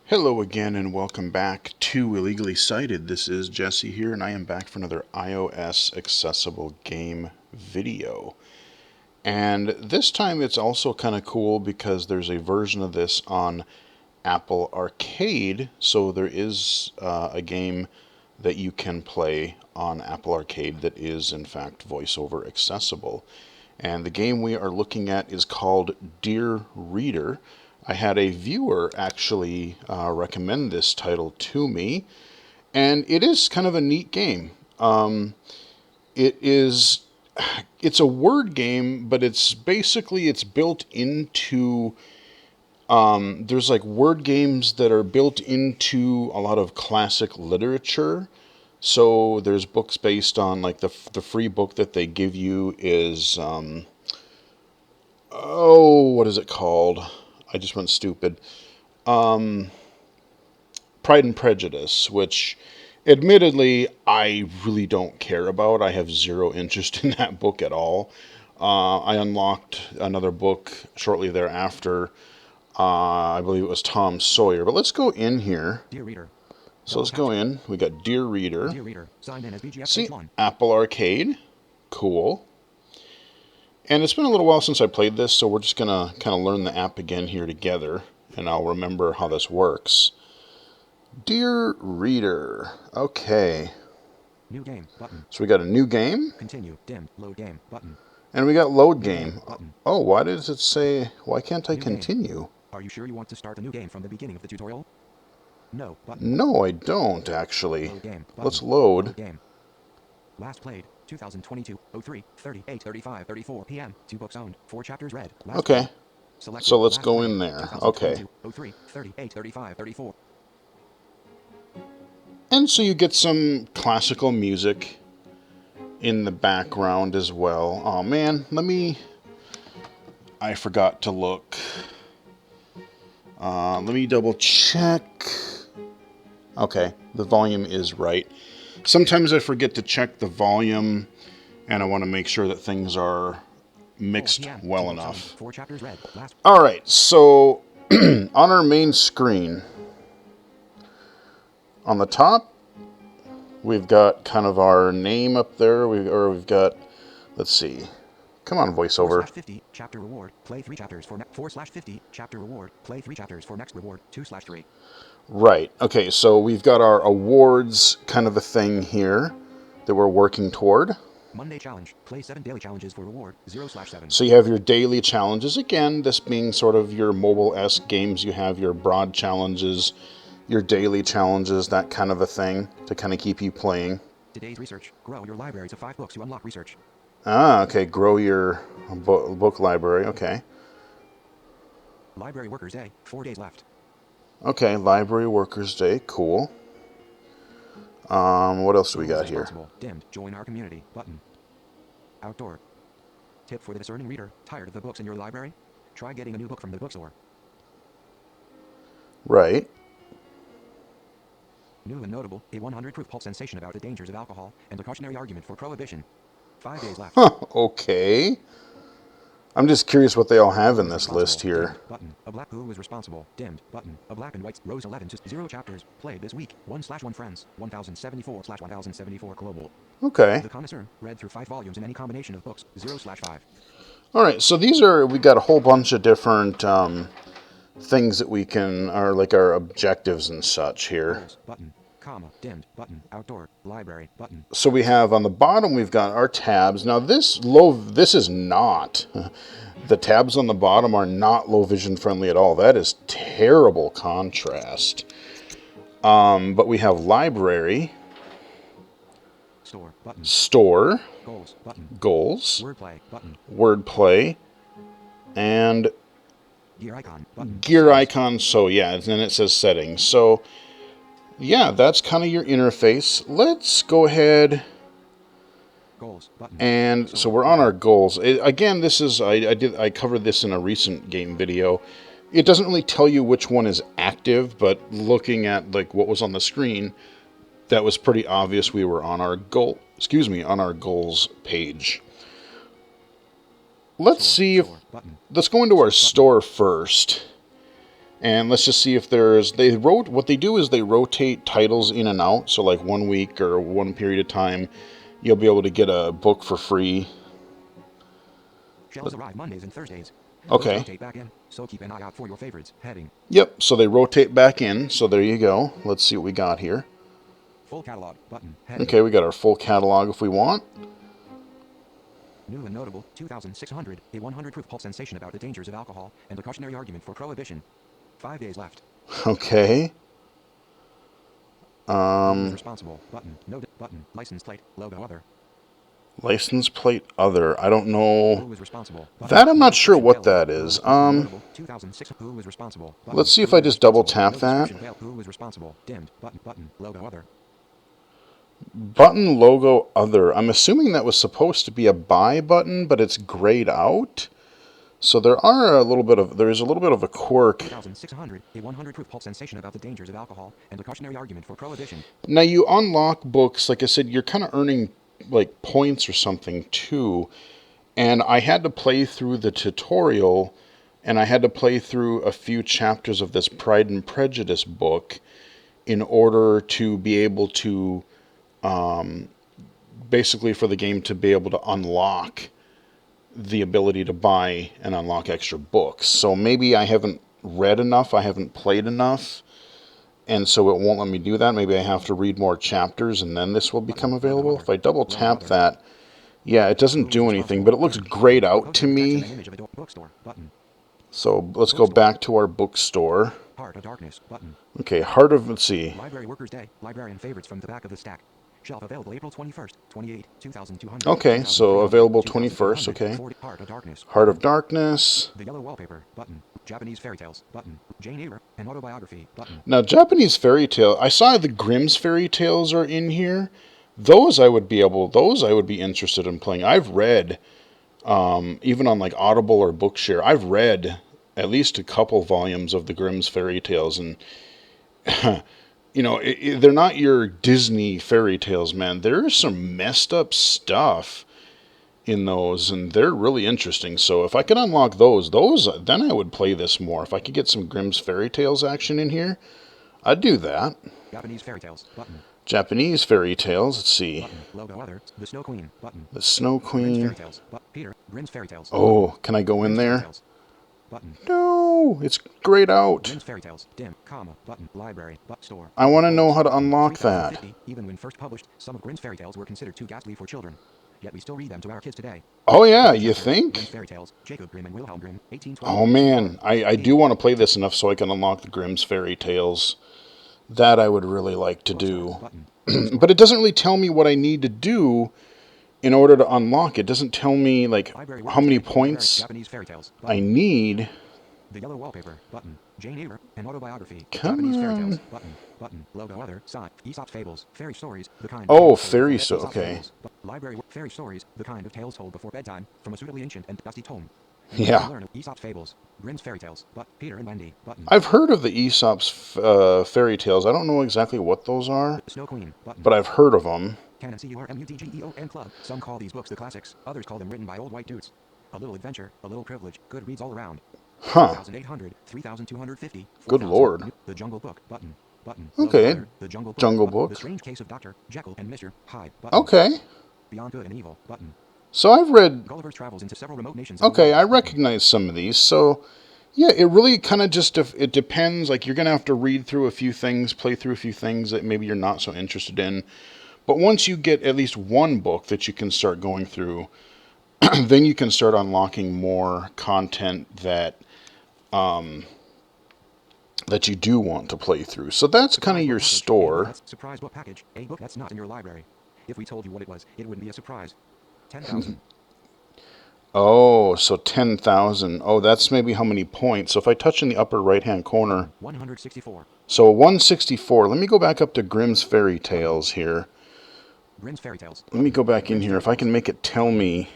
Hello again and welcome back to Illegally Cited. This is Jesse here and I am back for another iOS accessible game video. And this time it's also kind of cool because there's a version of this on Apple Arcade. So there is a game that you can play on Apple Arcade that is in fact voiceover accessible. And the game we are looking at is called Dear Reader. I had a viewer actually recommend this title to me, and it is kind of a neat game. It's a word game, but it's built into. There's like word games that are built into a lot of classic literature. So there's books based on like the free book that they give you is what is it called? I just went stupid. Pride and Prejudice, which admittedly I really don't care about. I have zero interest in that book at all. I unlocked another book shortly thereafter. I believe it was Tom Sawyer. But let's go in here. Dear Reader. So let's go in. We got Dear Reader. Dear Reader. Signed in as BGF See, H1. Apple Arcade. Cool. And it's been a little while since I played this, so we're just going to kind of learn the app again here together, and I'll remember how this works. Dear Reader. Okay. New game button. So we got a new game. Continue. Dimmed. Load game button. And we got load game. Button. Oh, why does it say, why can't I New continue? Game. Are you sure you want to start the new game from the beginning of the tutorial? No button. No, I don't, actually. Load game button. Let's load. Load game. Last played 2022 03 38 35 34 p.m. 2 books owned. 4 chapters read. Last Okay. played. Selected. So let's Last go played, in there. Okay. 03 38 35 34. And so you get some classical music in the background as well. Oh man, I forgot to look. Let me double check. Okay, the volume is right. Sometimes I forget to check the volume, and I want to make sure that things are mixed well enough. 4 chapters read. Last. All right, so on our main screen, on the top, we've got kind of our name up there. We've got, let's see. Come on, voiceover. 4/50 chapter reward. Play 3 chapters for 4/50 chapter reward. Play 3 chapters for next reward. 2/3. Right. Okay, so we've got our awards kind of a thing here that we're working toward. Monday challenge. Play 7 daily challenges for reward. 0/7. So you have your daily challenges. Again, this being sort of your mobile-esque games. You have your broad challenges, your daily challenges, that kind of a thing to kind of keep you playing. Today's research. Grow your library to 5 books to unlock research. Ah, okay. Grow your book library. Okay. Library Workers Day. 4 days left. Okay, Library Workers Day. Cool. What else do we got here? Dimmed. Join our community. Button. Outdoor. Tip for the discerning reader. Tired of the books in your library? Try getting a new book from the bookstore. Right. New and notable, a 100-proof pulp sensation about the dangers of alcohol and a cautionary argument for prohibition. 5 days left. Huh, okay. I'm just curious what they all have in this list here. Dimmed. Button. A black who was responsible. Dimmed. Button. A black and white. Rose 11 to 0 chapters. Played this week. 1/1 friends. 1074/1074 global. Okay. The Connoisseur. Read through 5 volumes in any combination of books. 0/5. All right, so we got a whole bunch of different things that we can, are like our objectives and such here. Goals. Button. Comma. Dimmed. Button. Outdoor. Library. Button. So we have on the bottom, we've got our tabs. Now this is not, the tabs on the bottom are not low vision friendly at all. That is terrible contrast. But we have library, Store. Button. store, Goals. Button. goals, Wordplay. Button. wordplay, and Gear icon. Button. gear icon. So yeah, and then it says settings. So yeah, that's kind of your interface. Let's go ahead. Goals. Button. And so we're on our goals. Again, this is I covered this in a recent game video. It doesn't really tell you which one is active, but looking at like what was on the screen, that was pretty obvious we were on our on our goals page. Let's see if let's go into our store first. And let's just see if there's... What they do is they rotate titles in and out. So like 1 week or one period of time, you'll be able to get a book for free. Shelves arrive Mondays and Thursdays. Okay. Rotate back in, so keep an eye out for your favorites. Heading. Yep, so they rotate back in. So there you go. Let's see what we got here. Full catalog button. Heading. Okay, we got our full catalog if we want. New and notable 2600, a 100 proof pulp sensation about the dangers of alcohol and a cautionary argument for prohibition. 5 days left. Okay. Who is responsible button. Note button. License plate. Logo other. License plate other. I don't know. Who is responsible button. That I'm not sure what that is. 2006. Who is responsible button. Let's see if I just double tap that. Who is responsible dimmed button. Logo other. Button logo other. I'm assuming that was supposed to be a buy button, but it's grayed out. So there is a little bit of a quirk. 2600, a 100 proof pulp sensation about the dangers of alcohol and a cautionary argument for prohibition. Now you unlock books, like I said, you're kind of earning like points or something too. And I had to play through the tutorial, and I had to play through a few chapters of this Pride and Prejudice book in order to be able to, basically for the game to be able to unlock the ability to buy and unlock extra books. So maybe I haven't read enough, I haven't played enough, and so it won't let me do that. Maybe I have to read more chapters and then this will become available. If I double tap that, yeah, it doesn't do anything, but it looks grayed out to me. So let's go back to our bookstore. Heart of Darkness button. Okay, let's see. Library Workers' Day, librarian favorites from the back of the stack. Shelf available April 21st, 28, 2200. Okay, so available 21st, okay. Heart of Darkness. Heart of Darkness. The Yellow Wallpaper button. Japanese Fairy Tales button. Jane Eyre, an autobiography button. Now, Japanese fairy tale, I saw the Grimm's fairy tales are in here. Those I would be interested in playing. I've read, even on like Audible or Bookshare, I've read at least a couple volumes of the Grimm's fairy tales, and you know, they're not your Disney fairy tales, man. There's some messed up stuff in those, and they're really interesting. So if I could unlock those, then I would play this more. If I could get some Grimm's fairy tales action in here, I'd do that. Japanese Fairy Tales button. Japanese fairy tales. Let's see. Button. Logo other. The Snow Queen button. The Snow Queen. Grimm's Fairy Tales. Peter. Grimm's Fairy Tales. Oh, can I go in there? Button. No, it's grayed out. Grimm's Fairy Tales. Dim. Comma. Button. Library. Store. I want to know how to unlock that. Even when first published, some of Grimm's fairy tales were considered too ghastly for children. Yet we still read them to our kids today. Oh yeah, you think? Grimm's Fairy Tales. Jacob Grimm and Wilhelm Grimm. 1820. Oh man, I do want to play this enough so I can unlock the Grimm's fairy tales. That I would really like to do. But it doesn't really tell me what I need to do in order to unlock it. It doesn't tell me like how many points I need. The Yellow Wallpaper button. Jane Eyre, an autobiography. Come Japanese Fairy on. Tales button. Logo other side. Aesop's Fables. Fairy stories. The kind. Oh, fairy so okay. Library fairy stories. The kind of tales told before bedtime from a suitably ancient and dusty tome. Yeah. Learn of Aesop's Fables. Grimm's Fairy Tales. Peter and Wendy button. I've heard of the Aesop's fairy tales. I don't know exactly what those are, Snow Queen button. but I've heard of them. Canon CURMUDGEON Club. Some call these books the classics. Others call them written by old white dudes. A little adventure, a little privilege. Good reads all around. Huh. 3,800, 3,250. Good lord. The Jungle Book button. Okay. The Jungle Book. Jungle button. Book. The Strange Case of Dr. Jekyll and Mr. Hyde button. Okay. Beyond Good and Evil button. So I've read... Gulliver's Travels into several remote nations. Okay, I recognize some of these. So, yeah, it really kind of just... It depends. Like, you're going to have to read through a few things, play through a few things that maybe you're not so interested in. But once you get at least one book that you can start going through, then you can start unlocking more content that you do want to play through. So that's kind of your store. Surprise book package. A book that's not in your library. If we told you what it was, it wouldn't be a surprise. 10,000. Oh, so 10,000. Oh, that's maybe how many points. So if I touch in the upper right-hand corner. 164. So 164. Let me go back up to Grimm's Fairy Tales here. Grimm's Fairy Tales. Let me go back in here. If I can make it tell me.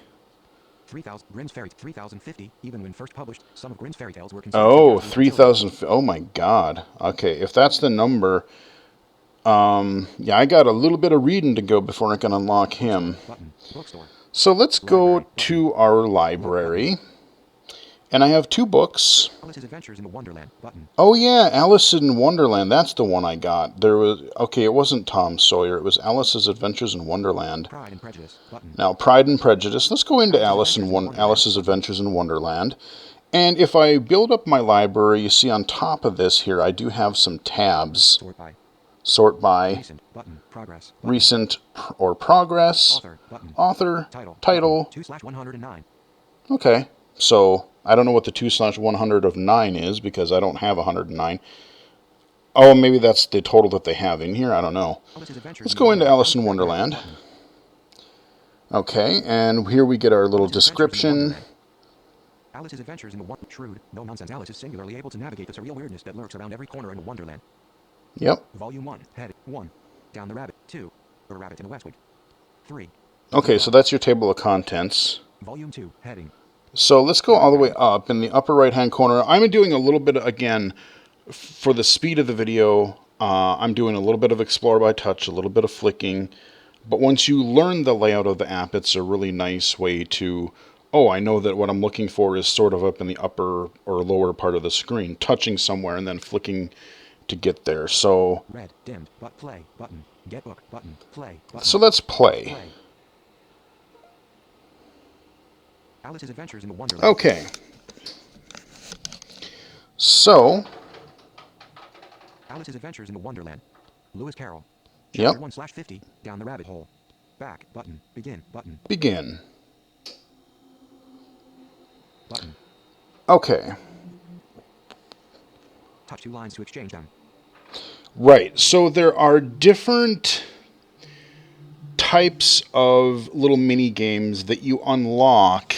3,000. Grimm's Fairy 3,050. Even when first published, some of Grimm's fairy tales were considered. Oh, 3,000. Oh my God. Okay, if that's the number, yeah, I got a little bit of reading to go before I can unlock him. Button. Bookstore. So let's go to our library, And I have 2 books. Alice's Adventures in the Wonderland button. Oh yeah, Alice in Wonderland. That's the one I got. There was okay. It wasn't Tom Sawyer. It was Alice's Adventures in Wonderland. Pride and Prejudice button. Now, Pride and Prejudice. Let's go into Alice's Alice's Adventures in Wonderland. And if I build up my library, you see on top of this here, I do have some tabs. Sort by. Sort by. Recent button. Progress. Button. Recent or progress. Author button. Author. Title. 2/109. Okay. So I don't know what the 2/100 of 9 is because I don't have 109. Oh, maybe that's the total that they have in here. I don't know. Let's go into Alice in Wonderland. Okay, and here we get our little description. Alice's Adventures in the Wonderland. Shrewd, no nonsense Alice is singularly able to navigate the surreal weirdness that lurks around every corner in the Wonderland. Yep. Volume 1, Head 1. Down the Rabbit. 2. A Rabbit in the Westwood. 3. Okay, so that's your table of contents. Volume 2, Heading. So let's go all the way up in the upper right-hand corner. I'm doing a little bit, again, for the speed of the video, I'm doing a little bit of Explore by Touch, a little bit of flicking. But once you learn the layout of the app, it's a really nice way to, oh, I know that what I'm looking for is sort of up in the upper or lower part of the screen, touching somewhere and then flicking to get there. So Red, dimmed, but play, button, get book, button, play, button. So let's play. Alice's Adventures in the Wonderland. Okay. So Alice's Adventures in the Wonderland. Lewis Carroll. Yep. Chapter 1/50. Down the Rabbit Hole. Back button. Begin button. Begin. Button. Okay. Touch 2 lines to exchange them. Right. So there are different types of little mini games that you unlock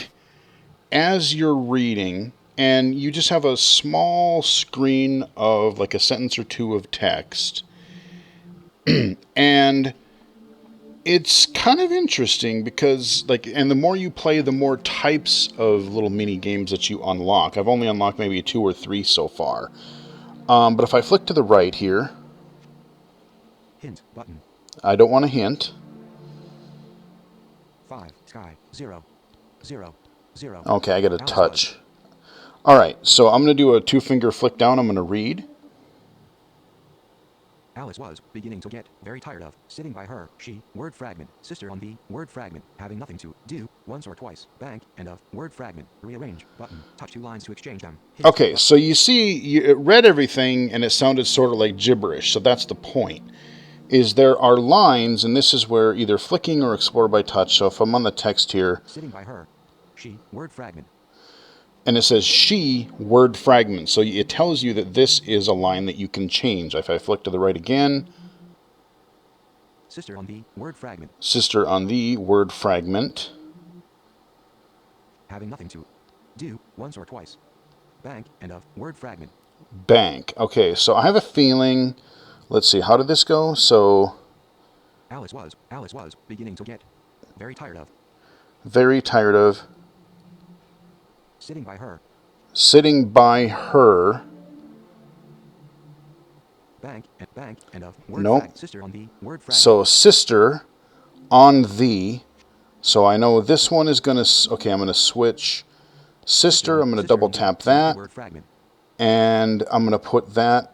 as you're reading, and you just have a small screen of like a sentence or two of text. And it's kind of interesting because, like, and the more you play, the more types of little mini games that you unlock. I've only unlocked maybe 2 or 3 so far. But if I flick to the right here, hint button. I don't want a hint. 5 sky 0 0 0. Okay, I got a touch. All right, so I'm going to do a 2-finger flick down. I'm going to read. Alice was beginning to get very tired of sitting by her, she, word fragment, sister on the, word fragment, having nothing to do, once or twice, bank, and of, word fragment, rearrange, button, touch 2 lines to exchange them. Hint, okay, button. So you see, it read everything, and it sounded sort of like gibberish, so that's the point. Is there are lines, and this is where either flicking or explore by touch, so if I'm on the text here. Sitting by her, she, word fragment. And it says she, word fragment. So it tells you that this is a line that you can change. If I flick to the right again. Sister on the, word fragment. Sister on the, word fragment. Having nothing to do, once or twice. Bank, and of, word fragment. Bank. Okay, so I have a feeling. Let's see, how did this go? So. Alice was beginning to get very tired of. Very tired of. Sitting by her. Sitting by her. Bank, and of, word nope. Sister on the, word fragment. So sister on the. So I know this one is going to. Okay, I'm going to switch. Sister, I'm going to double tap that. And I'm going to put that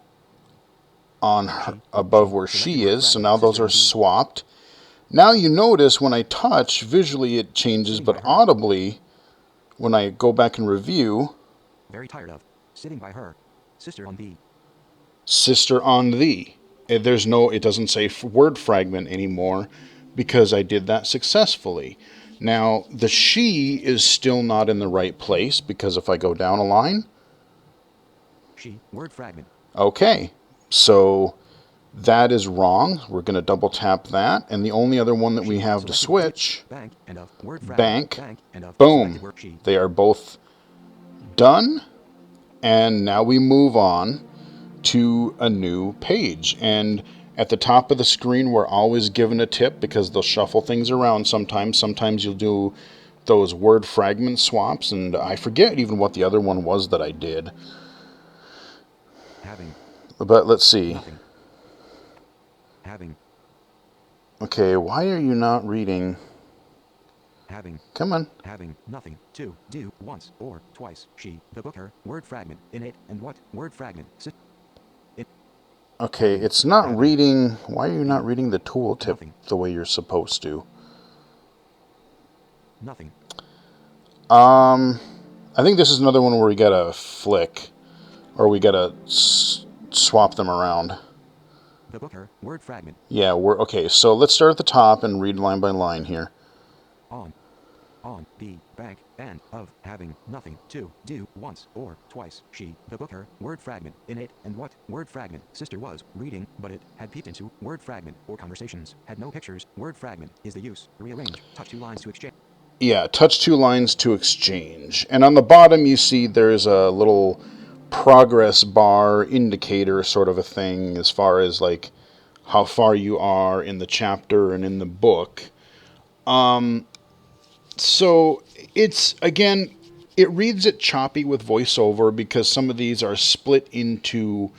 on her, above where she is. So now those are swapped. Now you notice when I touch, visually it changes, but audibly, when I go back and review. Very tired of sitting by her. Sister on the. Sister on the. There's no, it doesn't say word fragment anymore because I did that successfully. Now, the she is still not in the right place because if I go down a line. She, word fragment. Okay, so that is wrong. We're going to double tap that. And the only other one that we have to switch. Bank, and of, word bank. Bank, and of, boom. They are both done. And now we move on to a new page. And at the top of the screen, we're always given a tip because they'll shuffle things around sometimes. Sometimes you'll do those word fragment swaps. And I forget even what the other one was that I did. Having. But let's see. Nothing. Having. Okay, why are you not reading? having, Come on. having nothing to do once or twice. She, the book, her, word fragment, in it, and what, word fragment, it, Okay, having, it's not having, reading. Why are you not the, reading the tooltip nothing, the way you're supposed to? nothing, I think this is another one where we gotta flick, or we gotta swap them around. the book, her, word fragment, Yeah, we're okay. So let's start at the top and read line by line here. on the bank and of having nothing to do once or twice. She, the book, her, word fragment, in it, and what, word fragment, sister was, reading, but it, had peeped into, word fragment, or conversations, had no pictures, word fragment, is the use, rearrange, touch two lines to exchange. Yeah, touch two lines to exchange. And on the bottom, you see there's a little progress bar indicator sort of a thing as far as like how far you are in the chapter and in the book. So it's, again, it reads it choppy with voiceover because some of these are split into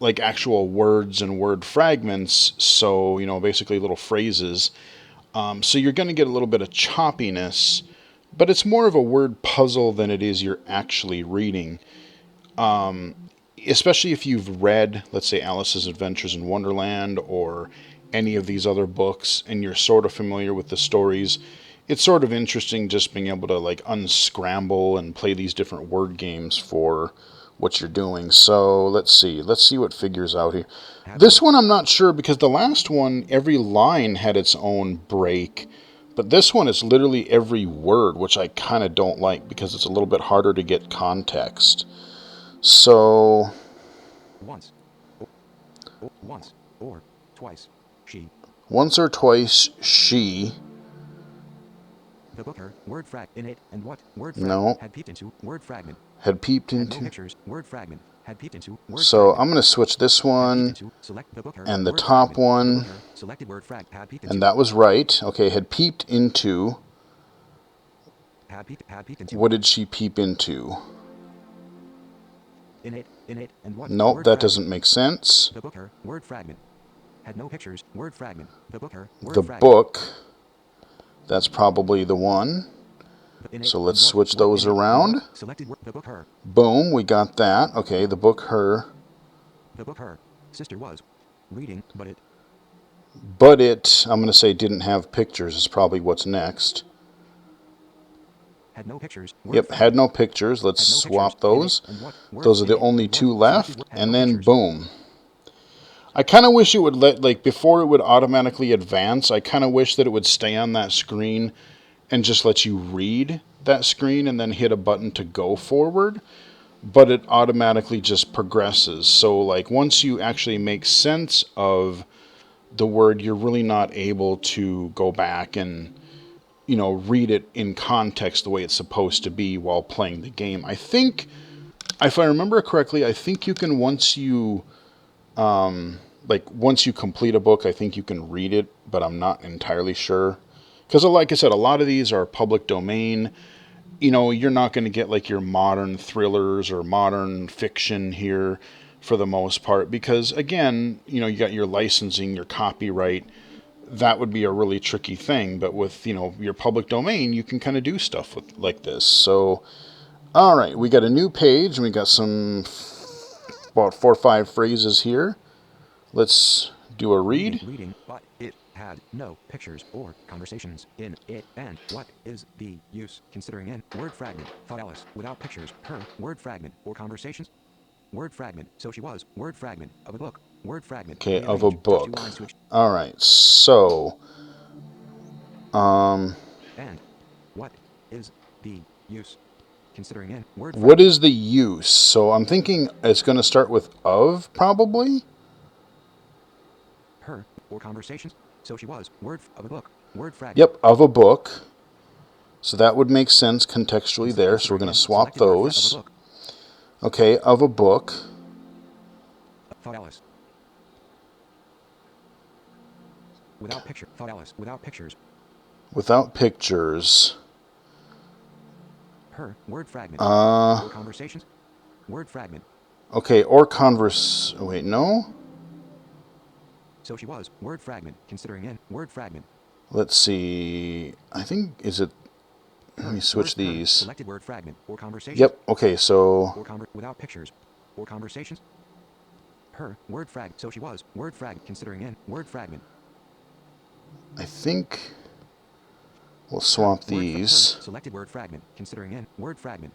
like actual words and word fragments. So, basically little phrases. So you're going to get a little bit of choppiness, but it's more of a word puzzle than it is you're actually reading. Especially if you've read, let's say, Alice's Adventures in Wonderland or any of these other books and you're sort of familiar with the stories. It's sort of interesting just being able to like unscramble and play these different word games for what you're doing. So let's see what figures out here. This one I'm not sure because the last one, every line had its own break. But this one is literally every word, which I kind of don't like because it's a little bit harder to get context. So, Once, once, or twice. She, once or twice, she, the book, her, word frag, in it, and what, word fragment, no, had peeped into, word fragment, had peeped had no into. pictures, word fragment, had peeped into, word So fragment, I'm going to switch this had peeped one into, select the book, her, and the word top fragment, the book, one, her, selected word frag, had peeped and into, that was right. Okay, had peeped into. had peeped into, What did she peep into? in it, and what, Nope, word that fragment, doesn't make sense. the book, her, word fragment, had no pictures, word fragment, the book, her, word The fragment, book, that's probably the one. in it, So and let's what, switch word, those in it, and what, around. selected word, the book, her, Boom, we got that. Okay, the book, her. the book, her, sister was, reading, but it, But it, I'm going to say, didn't have pictures is probably what's next. had no pictures, word Yep, had fragment, no pictures. Let's had no pictures, swap in it, those. and what, word, Those are in the it, only and what, two selected left. word, had And no then pictures, boom. I kind of wish it would like before it would automatically advance, I kind of wish that it would stay on that screen and just let you read that screen and then hit a button to go forward. But it automatically just progresses. So, like, once you actually make sense of the word, you're really not able to go back and, read it in context the way it's supposed to be while playing the game. I think, if I remember correctly, I think you can once you complete a book, I think you can read it, but I'm not entirely sure. Because, like I said, a lot of these are public domain. You're not going to get like your modern thrillers or modern fiction here for the most part. Because, again, you got your licensing, your copyright. That would be a really tricky thing. But with, your public domain, you can kind of do stuff with like this. So, all right, we got a new page and we got some about 4 or 5 phrases here. Let's do a read. reading, but it had no pictures or conversations in it, and what is the use, considering in, word fragment, thought Alice, without pictures, her, word fragment, or conversations, word fragment, so she was, word fragment, of a book, word fragment, Okay, of a rearrange, touch two book. lines to All right, so, and what is the use, considering in, word what fragment, is the use? So I'm thinking it's going to start with of, probably? her, or conversations, so she was, word of a book, word fragment, Yep, of a book. So that would make sense contextually there, so we're considering going to in, swap selected word of a those. book, Okay, of a book. thought Alice, without picture, thought Alice, without pictures, Without pictures. her, word fragment, or conversations, word fragment, Okay, or converse... Wait, no? so she was, word fragment, considering in, word fragment, Let's see. I think, is it... Let me switch these. Selected word fragment or conversations. Yep, okay, so... Or without pictures. Or conversations. Her, word frag. So she was, word frag. Considering in, word fragment. I think we'll swap these. Selected word fragment. Considering in, word fragment.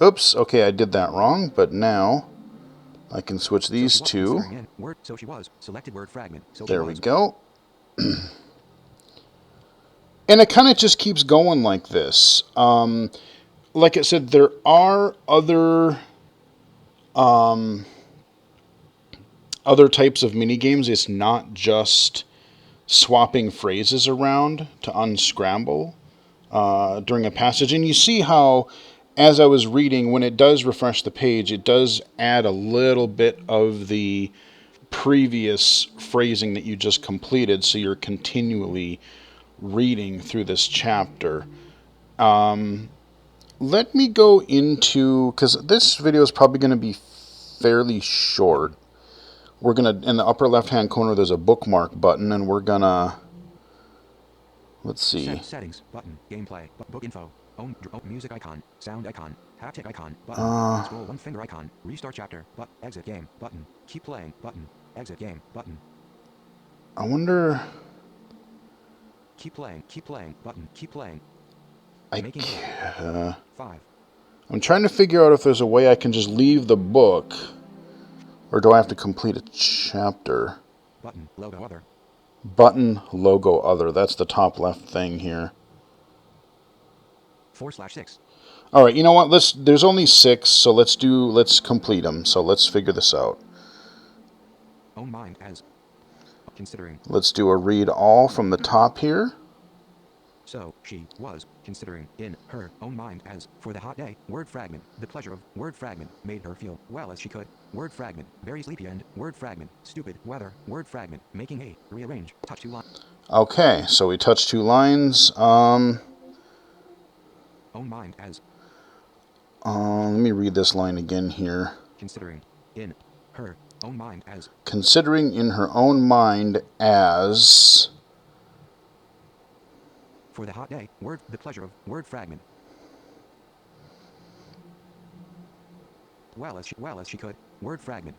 Oops, okay, I did that wrong, but now I can switch these two. So she was, selected word fragment. So there we go. And it kind of just keeps going like this. Like I said, there are other types of mini games. It's not just swapping phrases around to unscramble during a passage. And you see how, as I was reading, when it does refresh the page, it does add a little bit of the previous phrasing that you just completed, so you're continually reading through this chapter. Let me go into, because this video is probably going to be fairly short. We're going to, in the upper left-hand corner, there's a bookmark button, and we're going to, let's see. Settings, button, gameplay, book info, music icon, sound icon, haptic icon, button, scroll one finger icon, restart chapter, exit game, button, keep playing, button, exit game, button. I wonder... Keep playing, button, keep playing. I'm trying to figure out if there's a way I can just leave the book, or do I have to complete a chapter? Button, logo other. Button, logo other. That's the top left thing here. 4/6. All right, you know what? There's only 6, so let's complete them. So let's figure this out. Own mind as considering. Let's do a read all from the top here. So she was considering in her own mind as for the hot day, word fragment, the pleasure of word fragment made her feel well as she could, word fragment, very sleepy and word fragment, stupid weather, word fragment, making a rearrange, touch 2 lines. Okay, so we touch 2 lines. Own mind as. Let me read this line again here. Considering in her own mind as. Considering in her own mind as. For the hot day, word, the pleasure of, word fragment. Well as she could, word fragment.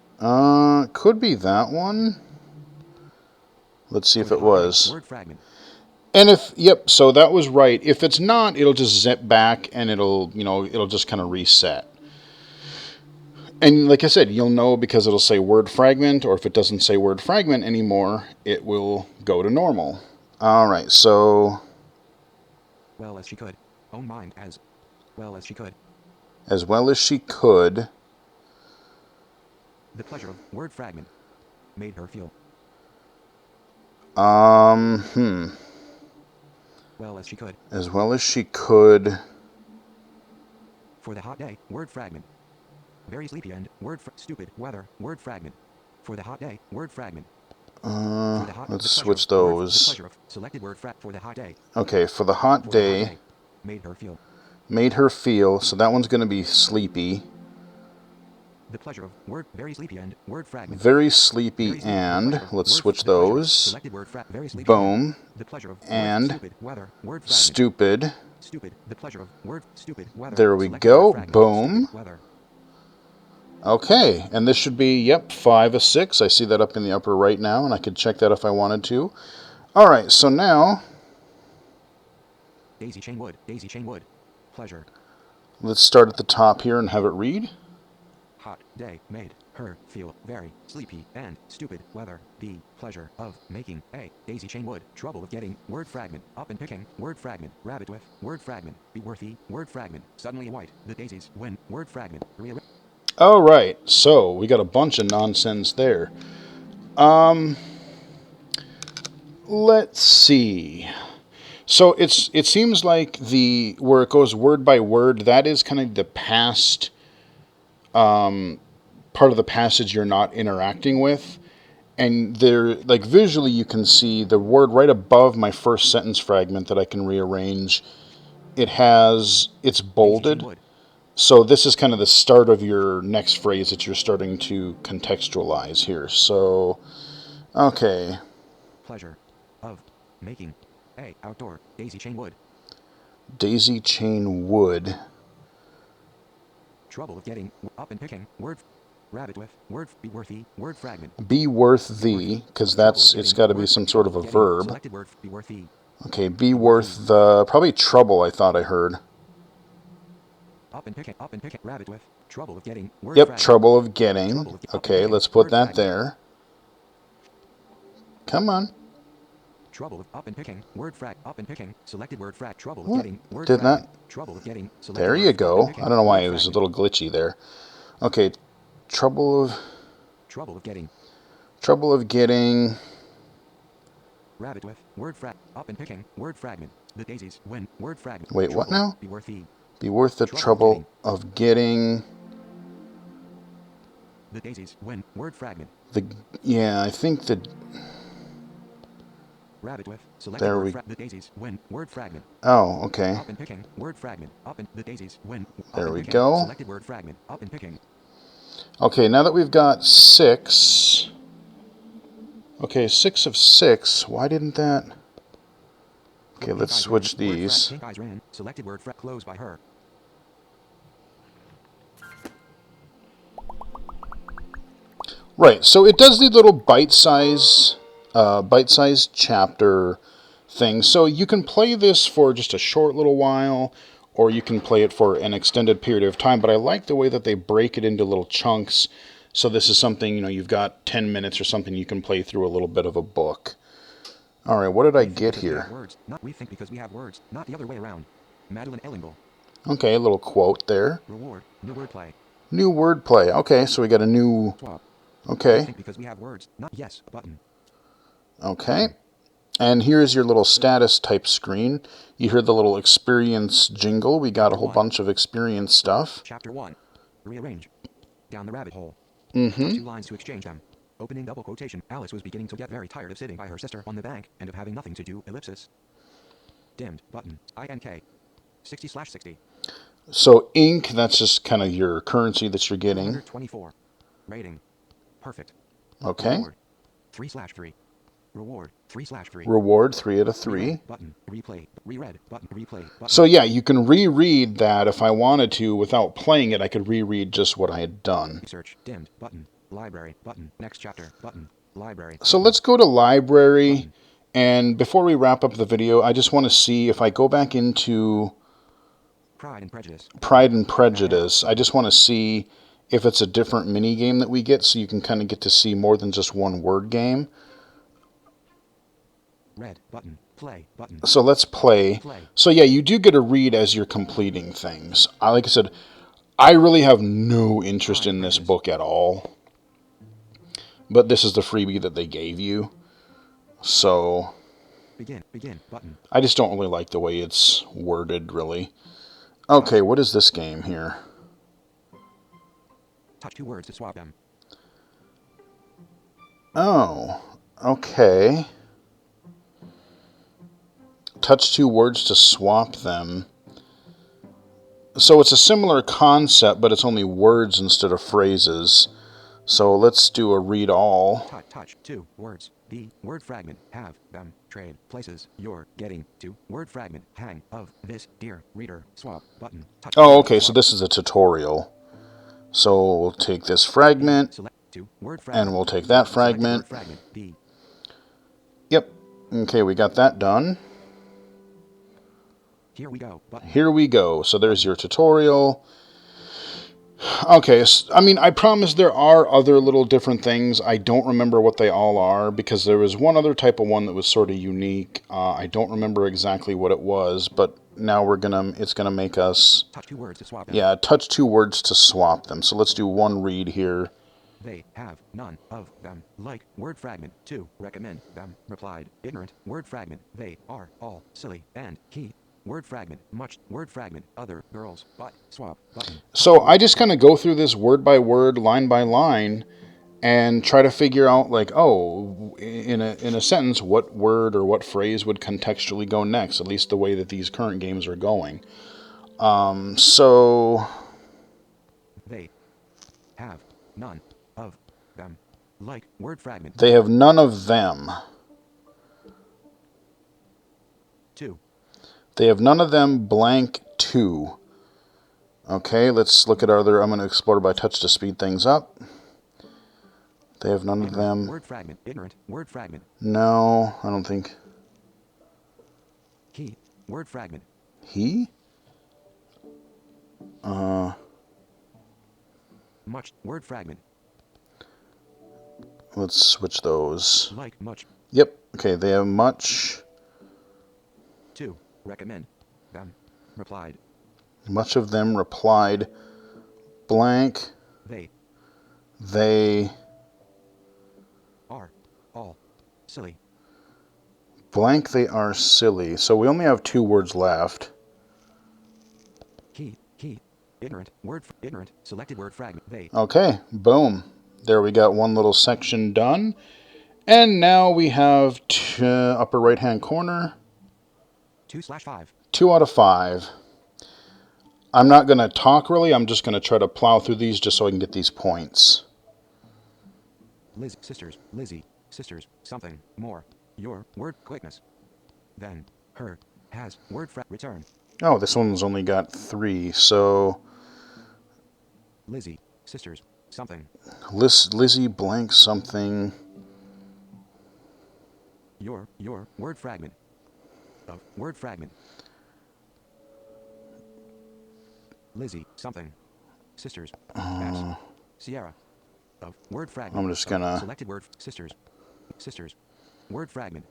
Could be that one. Let's see if it was. Word fragment. And if, yep, so that was right. If it's not, it'll just zip back and it'll just kind of reset. And like I said, you'll know because it'll say word fragment, or if it doesn't say word fragment anymore, it will go to normal. All right, so... Well as she could. Own mind as. Well as she could. As well as she could. The pleasure of word fragment made her feel. Well as she could. As well as she could. For the hot day, word fragment. Very sleepy and stupid weather, word fragment. For the hot day, word fragment. Let's switch those. Selected word for the hot day. Okay, for the hot day. Made her feel. Made her feel. So that one's going to be sleepy. The pleasure of word very sleepy and word fragment. Very sleepy and let's switch those. Selected word very sleepy. Boom. The pleasure of and stupid weather, word fragment. Stupid. Stupid. The pleasure of word stupid weather. There we go. Boom. Okay, and this should be, yep, 5 of 6. I see that up in the upper right now, and I could check that if I wanted to. All right, so now... Daisy chain wood, pleasure. Let's start at the top here and have it read. Hot day made her feel very sleepy and stupid weather. The pleasure of making a daisy chain wood. Trouble of getting word fragment. Up and picking word fragment. Rabbit with word fragment. Be worthy word fragment. Suddenly white. The daisies win word fragment. All right, so we got a bunch of nonsense there. Let's see. So it seems like where it goes word by word, that is kind of the past part of the passage you're not interacting with. And there, like visually, you can see the word right above my first sentence fragment that I can rearrange. It's bolded. So this is kind of the start of your next phrase that you're starting to contextualize here. So, okay. Pleasure of making A. Outdoor. Daisy chain wood. Daisy chain wood. Trouble of getting up and picking. Word. Rabbit with. Word. Be worthy. Word fragment. Be worth thee, because that's, it's got to be some sort of a verb. Selected word. Be worthy. Okay, be worth the, probably trouble, I thought I heard. Up and picking. Up and picking. Rabbit with. Trouble of getting. Word Yep, fragment. trouble of getting. Trouble of Okay, let's put that there. Come on. Trouble of up and picking. Word frag. Up and picking. Selected word frag. Trouble of What? getting. Word Did fragment. not. Trouble of getting. There you go. I don't know why it was a little glitchy there. Okay, trouble of getting. trouble of getting. Rabbit with. Word frag. Up and picking. Word fragment. The daisies. When. Word fragment. Wait, what now? Be worthy. Be worth the trouble of getting. The daisies. When. Word fragment. The, yeah, I think that. Rabbit with. Select There word we. the daisies. When. Word fragment. Oh, okay. Up and picking. Word fragment. Up and the daisies. When. There we go. Selected word fragment. Up and picking. Okay, now that we've got 6. Okay, 6 of 6. Why didn't that? Okay, let's switch these. Pink eyes ran. Selected word closed by her. Right, so it does the little bite-size chapter thing. So you can play this for just a short little while, or you can play it for an extended period of time. But I like the way that they break it into little chunks. So this is something, you know, you've got 10 minutes or something, you can play through a little bit of a book. All right, what did I get here? We think because we have words, not the other way around. Madeline Ellingle. Okay, a little quote there. Reward. New wordplay. New wordplay. Okay, so we got a new... Swap. Okay. We think because we have words, not yes, button. Okay. And here's your little status type screen. You hear the little experience jingle. We got a whole bunch of experience stuff. Chapter 1. Rearrange. Down the rabbit hole. Mm-hmm. 2 lines to exchange them. Opening double quotation. Alice was beginning to get very tired of sitting by her sister on the bank and of having nothing to do. Ellipsis. Dimmed. Button. INK. 60/60. So ink, that's just kind of your currency that you're getting. 124. Rating. Perfect. Okay. Reward. 3/3. Reward. 3/3. Reward 3 out of 3. Reread, button. Replay. Reread. Button. Replay. Button. So yeah, you can reread that if I wanted to without playing it. I could reread just what I had done. Search. Dimmed. Button. Library. Button. Next chapter. Button. Library. So let's go to library. Button. And before we wrap up the video, I just want to see if I go back into Pride and Prejudice. Pride and Prejudice. I just want to see if it's a different mini game that we get, so you can kind of get to see more than just one word game. Red button. Play button. So let's play. So yeah, you do get a read as you're completing things. Like I said, I really have no interest in this book at all. But this is the freebie that they gave you. So begin button. I just don't really like the way it's worded, really. Okay, what is this game here? Touch 2 words to swap them. Oh, okay. Touch 2 words to swap them. So it's a similar concept, but it's only words instead of phrases. So let's do a read all. Touch 2 words. The word fragment. Have them. Trade places. You're getting to. Word fragment. Hang of this dear reader. Swap button. Touch oh, okay. So this is a tutorial. So we'll take this fragment, and we'll take that fragment. Yep. Okay, we got that done. Here we go. Button. Here we go. So there's your tutorial. Okay, so, I mean, I promise there are other little different things. I don't remember what they all are, because there was one other type of one that was sort of unique. I don't remember exactly what it was, but now it's gonna make us touch 2 words to swap them. Yeah, touch 2 words to swap them. So let's do one read here. They have none of them. Like word fragment 2. Recommend them. Replied. Ignorant. Word fragment. They are all silly. And he. Word fragment. Much. Word fragment. Other girls. But. Swap. Button. So I just kind of go through this word by word, line by line, and try to figure out, like, oh, in a sentence, what word or what phrase would contextually go next, at least the way that these current games are going. So they have none of them. Like word fragment. They have none of them. They have none of them blank 2. Okay, let's look at other. I'm going to explore by touch to speed things up. They have none of them. Word fragment. Ignorant. Word fragment. No, I don't think. He. Word fragment. He? Much. Word fragment. Let's switch those. Like much. Yep. Okay, they have much. 2. Recommend. Them. Replied. Much of them replied blank. They are all silly. Blank, they are silly. So we only have 2 words left. He. Ignorant. Word. Ignorant. Selected word fragment. They. Okay, boom. There we got one little section done. And now we have upper right hand corner. 2/5. 2 out of 5. I'm not going to talk really. I'm just going to try to plow through these just so I can get these points. Lizzie, sisters, something, more, your, word, quickness. Then, her, has, word, return. Oh, this one's only got 3, so... Lizzie, sisters, something. Lizzie blank something. Your, word fragment. Of, word fragment. Lizzie, something. Sisters, S, Sierra. Of, word fragment. I'm just gonna... Selected word, sisters, word fragment.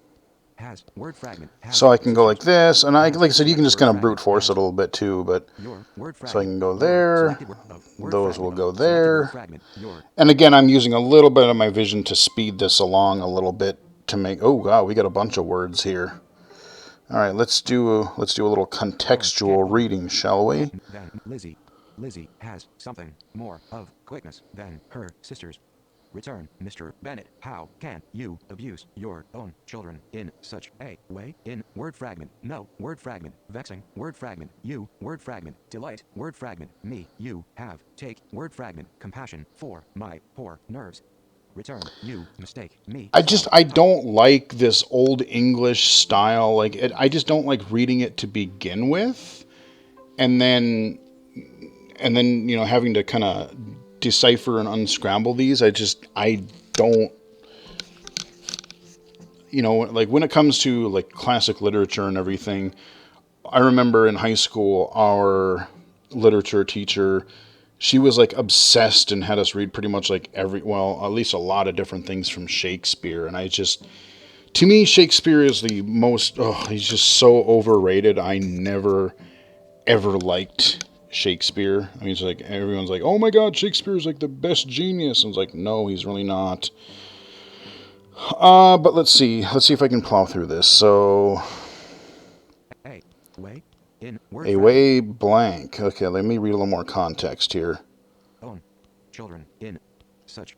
Has, word fragment. Has, so I can sisters, go like this, and like I said, you can just kind of fragment, brute force it a little bit too, but... Your, word fragment. So I can go there, those will go there, fragment, your. and again, I'm using a little bit of my vision to speed this along a little bit to make... Oh, wow, we got a bunch of words here. All right, let's do a little contextual reading, shall we? Then Lizzie has something more of quickness than her sisters. Return, Mr. Bennett. How can you abuse your own children in such a way? In word fragment, no, word fragment, vexing, word fragment, you, word fragment, delight, word fragment, me, you, have, take, word fragment, compassion, for my poor nerves. Return, you, mistake, me. I don't like this old English style. Like, I just don't like reading it to begin with, and then you know, having to kind of decipher and unscramble these. I don't, you know, like when it comes to like classic literature and everything. I remember in high school, our literature teacher, she was like obsessed and had us read pretty much like at least a lot of different things from Shakespeare. And to me, Shakespeare is the most, he's just so overrated. I never, ever liked Shakespeare. I mean, it's like, everyone's like, oh my God, Shakespeare's like the best genius. And it's like, no, he's really not. But let's see if I can plow through this. So, a way blank. Okay, let me read a little more context here. Own children in such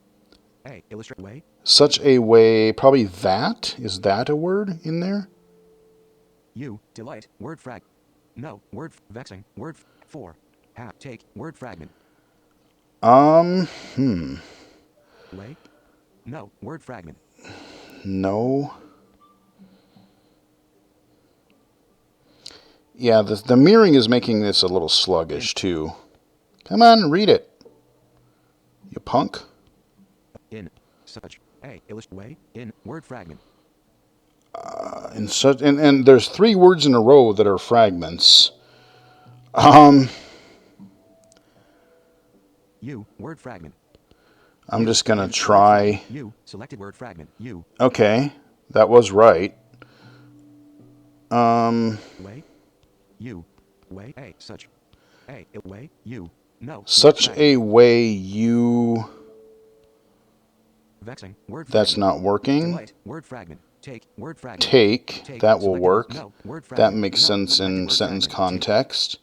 a illustrate way. Such a way, probably that. Is that a word in there? You, delight, word frag. No, word vexing, word for. Have, take, word fragment. Way? No, word fragment. No. Yeah, the mirroring is making this a little sluggish, too. Come on, read it. You punk. In such a illustrate way, in word fragment. And there's 3 words in a row that are fragments. You, word fragment. I'm just going to try. You, selected word fragment. You. Okay, that was right. Way. You. Way. A. Such. A. Way. You. No. Such a way you... Vexing. Word That's fragment. not working. Delight. Word fragment. Take. Word fragment. Take. That will work. No. Word fragment. That makes sense in sentence context.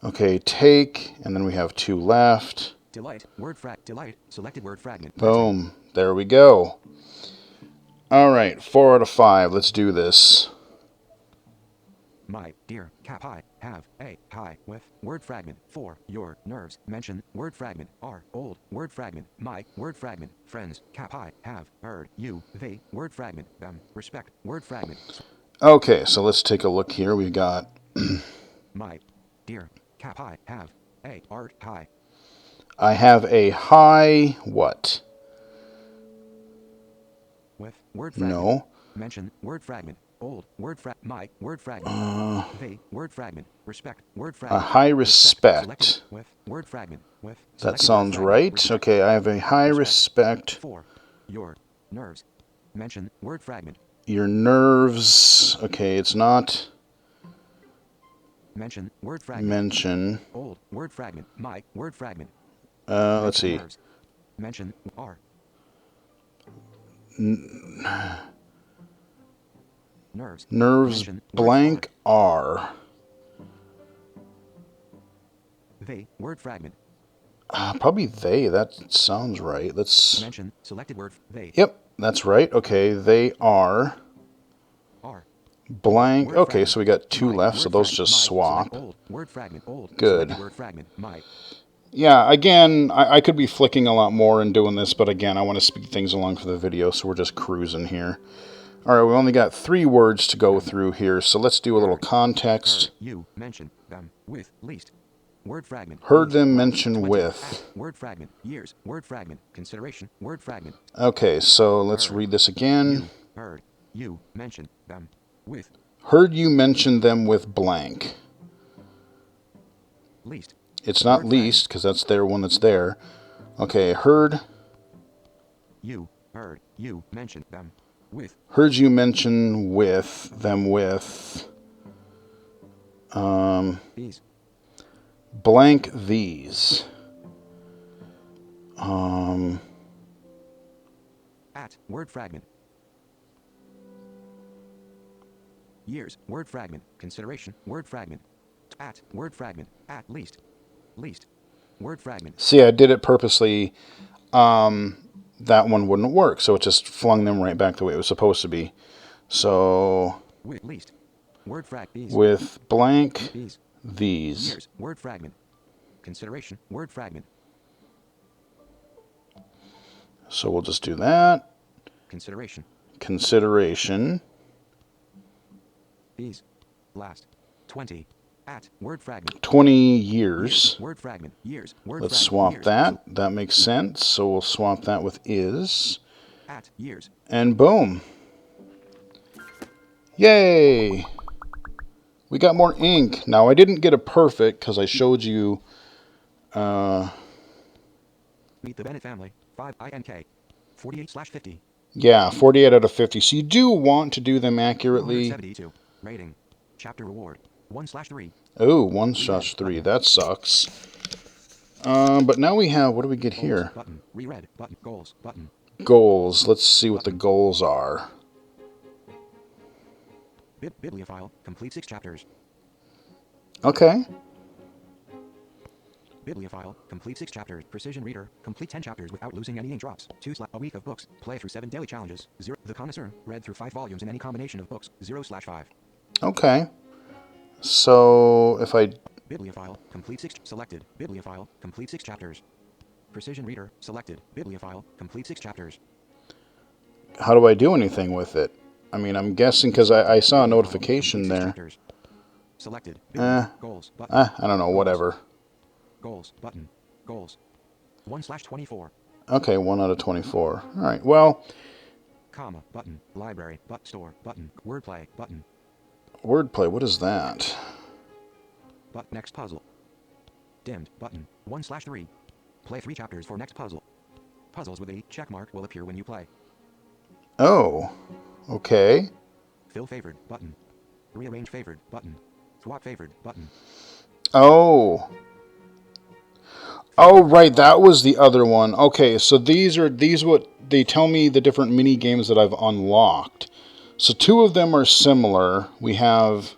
Okay, take, and then we have 2 left. Delight. Word delight. Selected word fragment. Boom. There we go. All right, 4 out of 5. Let's do this. My dear cap, I have a high with word fragment for your nerves. Mention word fragment are old word fragment. My word fragment friends cap, I have heard you they word fragment them respect word fragment. Okay, so let's take a look here. We've got My. Dear. Cap high. Have. A. Art. High. I have a high what? With. Word fragment. No. Mention. Word fragment. Old. Word my. Word fragment. They. Word fragment. Respect. Word A fragment. high Selected. respect. With. Word fragment. With. That Selected word sounds fragment. right. Respect. Okay, I have a high Respect. respect. 4. Your. Nerves. Mention. Word fragment. Your nerves. Okay, it's not Mention. Word fragment. mention. Old. Word fragment. My. Word fragment. Let's see. Nerves. Mention. R. Nerves. Nerves Mention. blank R. They. Word fragment. Probably they. That sounds right. Let's. Mention. Selected word. They. Yep, that's right. Okay, they are R. blank. Word Okay, fragment. so we got two My. left, so Word those fragment. just My. Select swap. old. Word fragment. Old. Good. Selected word fragment. My. Yeah, again, I could be flicking a lot more and doing this, but again, I want to speed things along for the video, so we're just cruising here. All right, we only got 3 words to go through here, so let's do a little context. You mention them with least. Word fragment. Heard These. them Last. mention 20. with. Word fragment. Years. Word fragment. Consideration. Word fragment. Okay, so let's Heard. read this again. You. Heard. You mention them with Heard you mention them with blank. least. It's not Word least, because that's their one that's there. Okay, heard. You. Heard. You mention them with Heard you mention with them with these. blank these. At. Word fragment. Years. Word fragment. Consideration. Word fragment. At. Word fragment. At least. Least. Word fragment. See, I did it purposely. That one wouldn't work, so it just flung them right back the way it was supposed to be. So With least. Word frag. These. with blank These. these. Years. Word fragment. Consideration. Word fragment. So we'll just do that. Consideration. Consideration. These. Last. 20. At. Word fragment. 20 years. Word fragment. Years. Word Let's fragment. swap Years. that. That makes sense. So we'll swap that with is. At. Years. And boom. Yay! We got more ink. Now, I didn't get a perfect because I showed you... Meet the Bennett family. 5 INK. 48/50. Yeah, 48 out of 50. So you do want to do them accurately. 172. Rating. Chapter reward. 1/3. Oh, 1/3. That sucks. But now we have... What do we get Goals here? button. Reread button. Goals button. Goals. Let's see what the goals are. Bibliophile. Complete 6 chapters. Okay. Bibliophile. Complete 6 chapters. Precision reader. Complete 10 chapters without losing any ink drops. A week of books. Play through 7 daily challenges. 0. The Connoisseur. Read through 5 volumes in any combination of books. 0/5. Okay. So if I... Bibliophile. Complete 6. Selected. Bibliophile. Complete 6 chapters. Precision reader. Selected. Bibliophile. Complete 6 chapters. How do I do anything with it? I mean, I'm guessing because I saw a notification there. Chapters. Selected. Goals. Button. I don't know. Whatever. Goals. Button. Goals. 1/24. Okay, 1 out of 24. All right. Well, Comma. Button. Library. Store. Button. Wordplay. Button. wordplay. What is that? But next puzzle. Dimmed. Button. 1/3. Play 3 chapters for next puzzle. Puzzles with a check mark will appear when you play. Oh. Okay. Fill favored. Button. Rearrange favored. Button. Swap favored. Button. Oh. Oh, right. That was the other one. Okay, so these what they tell me the different mini games that I've unlocked. So 2 of them are similar. We have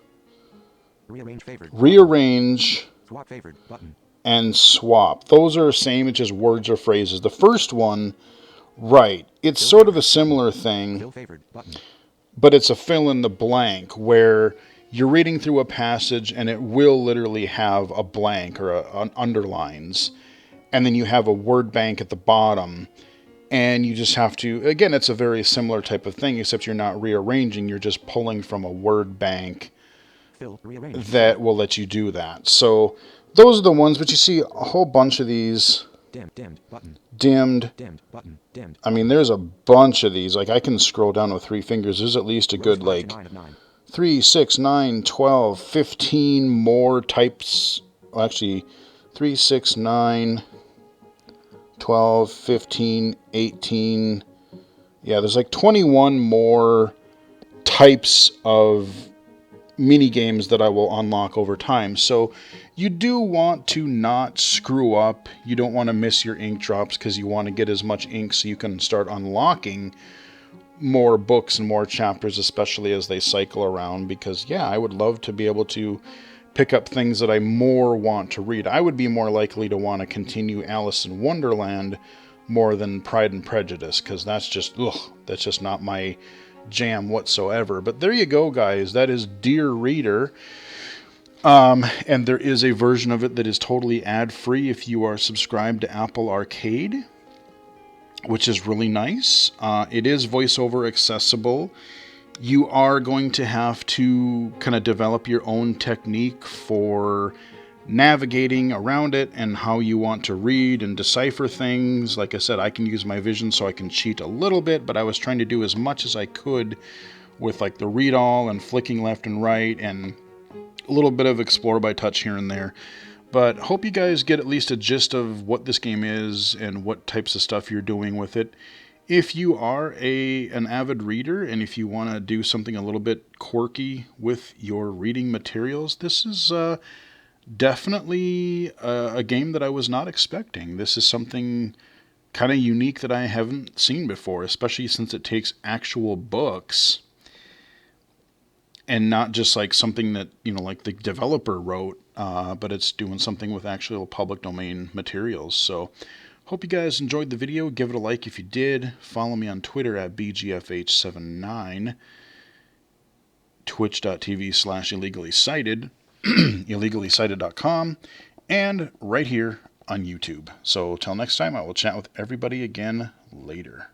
Rearrange favored. rearrange Swap favored. Button. and swap. Those are the same. It's just words or phrases. The first one, right. It's sort of a similar thing. Fill favored. Button. But it's a fill in the blank where you're reading through a passage and it will literally have a blank or an underlines. And then you have a word bank at the bottom. And you just have to, again, it's a very similar type of thing, except you're not rearranging. You're just pulling from a word bank Fill. Rearrange. that will let you do that. So those are the ones, but you see a whole bunch of these. Dimmed. Button. Dimmed. Dimmed. Button. Dimmed. I mean, there's a bunch of these. Like, I can scroll down with 3 fingers. There's at least a Rows good, 5 like, to 9 of 9. 3, 6, 9, 12, 15 more types. Well, actually, 3, 6, 9, 12, 15, 18. Yeah, there's like 21 more types of mini games that I will unlock over time. So you do want to not screw up. You don't want to miss your ink drops because you want to get as much ink so you can start unlocking more books and more chapters, especially as they cycle around. Because yeah, I would love to be able to pick up things that I more want to read. I would be more likely to want to continue Alice in Wonderland more than Pride and Prejudice, because that's just not my jam whatsoever. But there you go, guys. That is Dear Reader. And there is a version of it that is totally ad-free if you are subscribed to Apple Arcade, which is really nice. It is voiceover accessible. You are going to have to kind of develop your own technique for navigating around it and how you want to read and decipher things. Like I said, I can use my vision so I can cheat a little bit, but I was trying to do as much as I could with like the read all and flicking left and right and a little bit of explore by touch here and there. But hope you guys get at least a gist of what this game is and what types of stuff you're doing with it. If you are an avid reader and if you want to do something a little bit quirky with your reading materials, this is definitely a game that I was not expecting. This is something kind of unique that I haven't seen before, especially since it takes actual books and not just like something that, like the developer wrote, but it's doing something with actual public domain materials. So hope you guys enjoyed the video. Give it a like if you did. Follow me on Twitter at BGFH79, twitch.tv/illegally-cited, illegally-cited.com, and right here on YouTube. So till next time, I will chat with everybody again later.